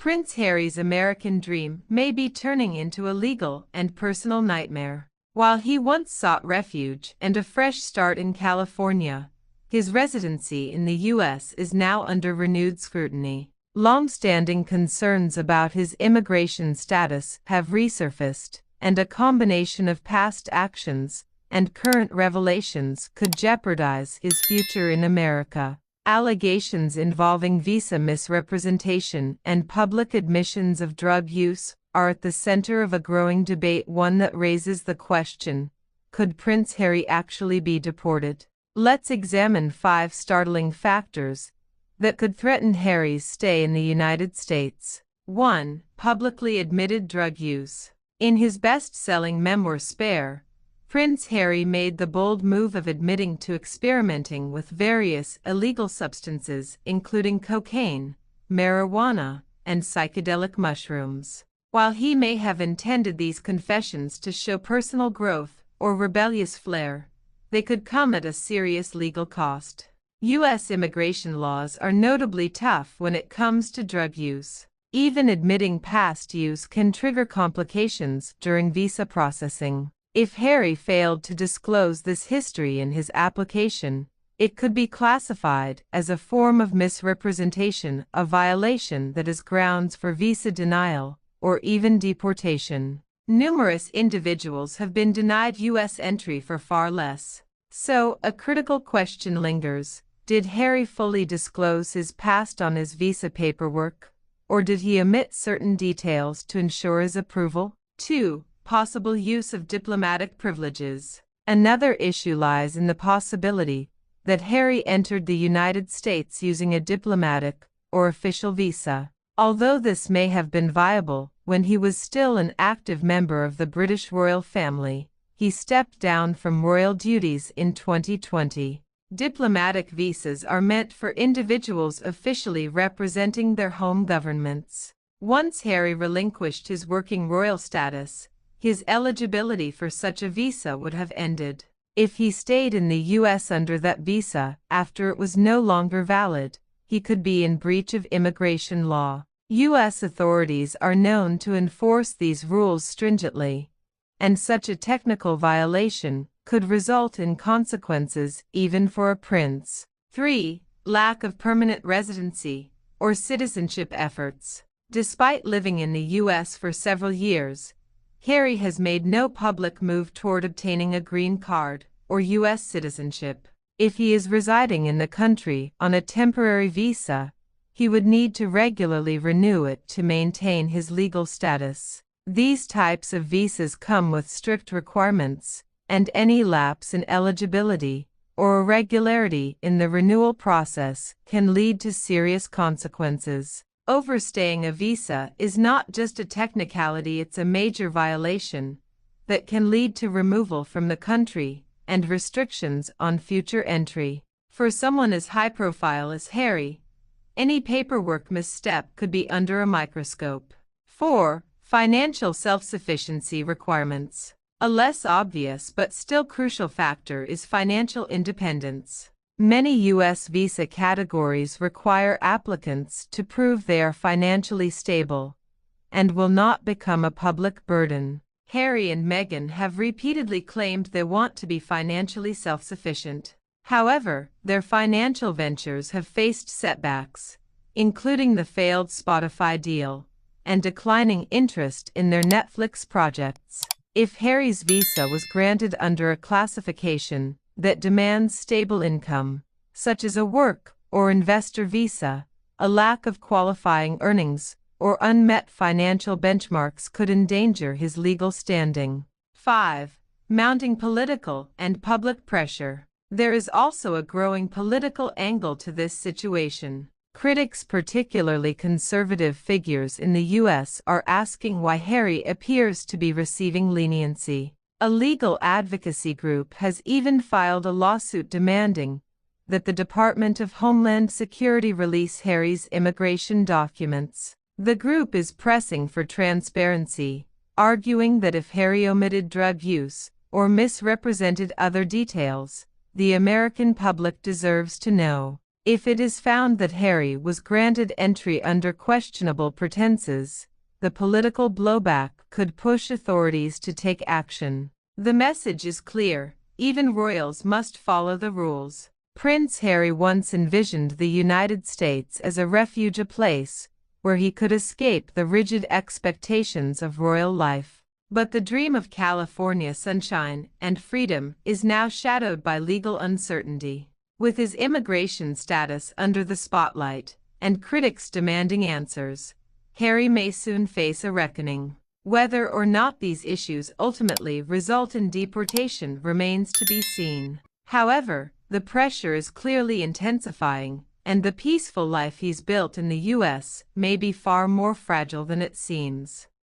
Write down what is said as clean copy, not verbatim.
Prince Harry's American dream may be turning into a legal and personal nightmare. While he once sought refuge and a fresh start in California, his residency in the U.S. is now under renewed scrutiny. Long-standing concerns about his immigration status have resurfaced, and a combination of past actions and current revelations could jeopardize his future in America. Allegations involving visa misrepresentation and public admissions of drug use are at the center of a growing debate, one that raises the question, could Prince Harry actually be deported? Let's examine 5 startling factors that could threaten Harry's stay in the United States. 1. Publicly admitted drug use. In his best-selling memoir Flair, Prince Harry made the bold move of admitting to experimenting with various illegal substances, including cocaine, marijuana, and psychedelic mushrooms. While he may have intended these confessions to show personal growth or rebellious flair, they could come at a serious legal cost. U.S. immigration laws are notably tough when it comes to drug use. Even admitting past use can trigger complications during visa processing. If Harry failed to disclose this history in his application, it could be classified as a form of misrepresentation, a violation that is grounds for visa denial or even deportation. Numerous individuals have been denied U.S. entry for far less. So, a critical question lingers. Did Harry fully disclose his past on his visa paperwork, or did he omit certain details to ensure his approval? 2. Possible use of diplomatic privileges. Another issue lies in the possibility that Harry entered the United States using a diplomatic or official visa. Although this may have been viable when he was still an active member of the British royal family, he stepped down from royal duties in 2020. Diplomatic visas are meant for individuals officially representing their home governments. Once Harry relinquished his working royal status, his eligibility for such a visa would have ended. If he stayed in the U.S. under that visa after it was no longer valid, he could be in breach of immigration law. U.S. authorities are known to enforce these rules stringently, and such a technical violation could result in consequences even for a prince. 3. Lack of permanent residency or citizenship efforts. Despite living in the U.S. for several years, Harry has made no public move toward obtaining a green card or U.S. citizenship. If he is residing in the country on a temporary visa, he would need to regularly renew it to maintain his legal status. These types of visas come with strict requirements, and any lapse in eligibility or irregularity in the renewal process can lead to serious consequences. Overstaying a visa is not just a technicality, it's a major violation that can lead to removal from the country and restrictions on future entry. For someone as high-profile as Harry, any paperwork misstep could be under a microscope. 4. Financial self-sufficiency requirements. A less obvious but still crucial factor is financial independence. Many U.S. visa categories require applicants to prove they are financially stable and will not become a public burden. Harry and Meghan have repeatedly claimed they want to be financially self-sufficient. However, their financial ventures have faced setbacks, including the failed Spotify deal and declining interest in their Netflix projects. If Harry's visa was granted under a classification that demands stable income, such as a work or investor visa, a lack of qualifying earnings or unmet financial benchmarks could endanger his legal standing. 5. Mounting political and public pressure. There is also a growing political angle to this situation. Critics, particularly conservative figures in the U.S., are asking why Harry appears to be receiving leniency. A legal advocacy group has even filed a lawsuit demanding that the Department of Homeland Security release Harry's immigration documents. The group is pressing for transparency, arguing that if Harry omitted drug use or misrepresented other details, the American public deserves to know. If it is found that Harry was granted entry under questionable pretenses, the political blowback could push authorities to take action. The message is clear: even royals must follow the rules. Prince Harry once envisioned the United States as a refuge, a place where he could escape the rigid expectations of royal life. But the dream of California sunshine and freedom is now shadowed by legal uncertainty. With his immigration status under the spotlight and critics demanding answers, Harry may soon face a reckoning. Whether or not these issues ultimately result in deportation remains to be seen. However, the pressure is clearly intensifying, and the peaceful life he's built in the U.S. may be far more fragile than it seems.